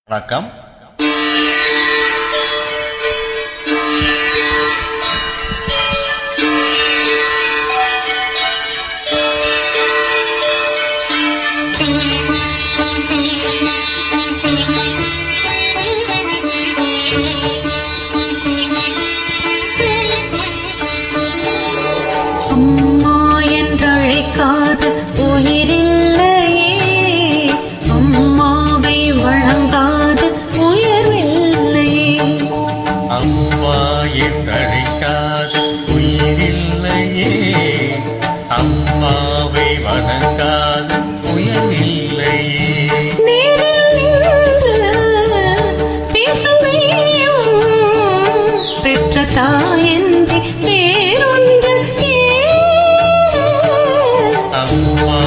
வணக்கம். அம்மா என்றழைக்காத உயிரில்லையே, அம்மாவை வழங்காத உயர்வில்லையே. அம்மா என்றழைக்காத உயிரில்லையே, அம்மாவை வணங்காத உயர்வில்லையே. நேரில் நின்று பேசும் தெய்வம் பெற்ற தாயன்றி வேறொன்று அம்மா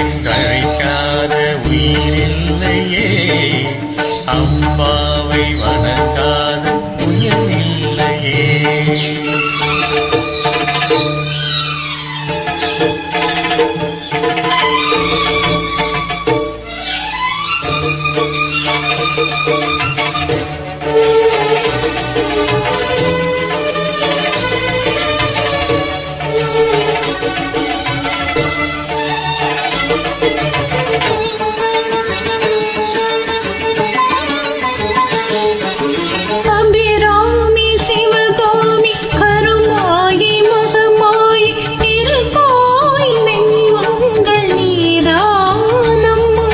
என்றழைக்காத உயிரில்லையே, அம்மாவை வணங்காத உயர்வில்லையே. அபிராமி சிவகாமி கருமாயி மகமாயி திருக்கோயில் தெய்வங்கள் நீதானம்மா.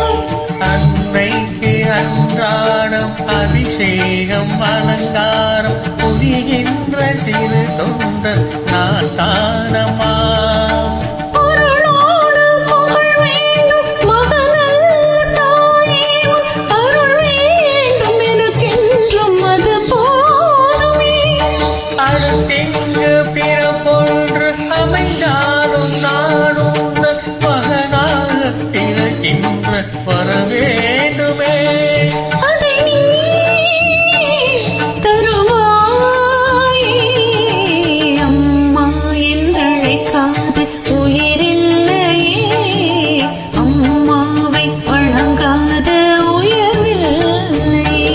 அன்னைக்கு அன்றாடம் அபிஷேகம் அலங்காரம் புரிகின்ற சிறு தொண்டர் நான் தானம்மா. அருளோடு புகழ் வேண்டும் மகனல்ல தாயே, அருள் வேண்டும் எனக்கென்றும் அது போதுமே. அடுத்தெங்கு பிறப்பொன்று அமைந்தாலும் நானும் மகனாக பிறக்கின்ற வரவேண்டுமே. அதை நீ தருவாயே. அம்மா என்றழைக்காத உயிரில்லையே, அம்மாவை வழங்காத உயர்வில்லையே.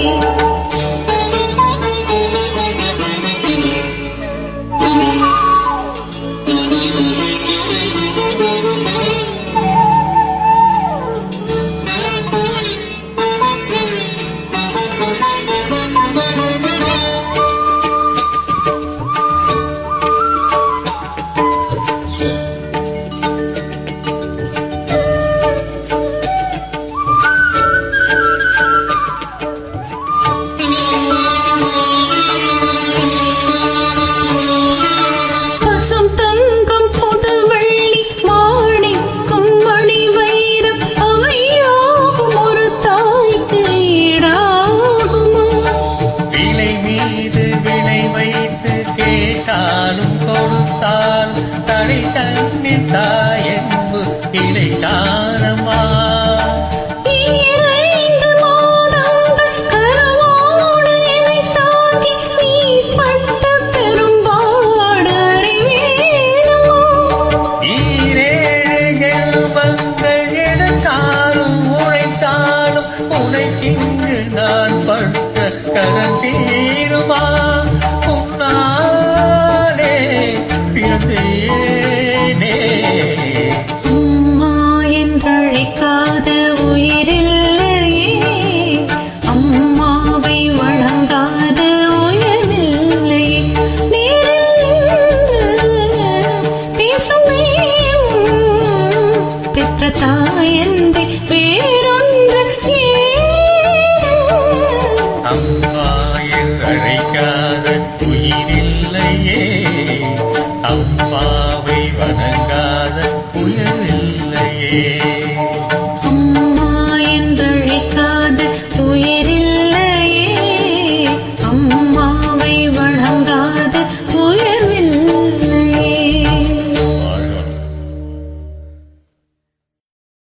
பசும் தங்கம் புது வெள்ளி மாணிக்கம் மணி வைரம் அவையாகும் ஒரு தாய்க்கு ஈடாகுமா. விலை மீது விலை வைத்து கேட்டாலும் கொடுத்தாலும் தடை தன்னின் தாயன்பு கிடைக்காதம்மா. ஈரைந்து மாதங்கள் கருவோடு என்னைத் தாங்கி நீ பட்ட பெரும்பாடு அறிவேனம்மா. ஈரேழு ஜென்மங்கள் எடுத்தாலும் உழைத்தாலும் உனக்கிங்கு நான் பட்ட கரம் தீருமா. உன்னாலே பிறந்தேனே. அம்மா என்றழைக்காத உயிரில்லையே, அம்மாவை வழங்காத உயர்வில்லையே. நேரில் நின்று பேசும் தெய்வம் பெற்ற தாயன்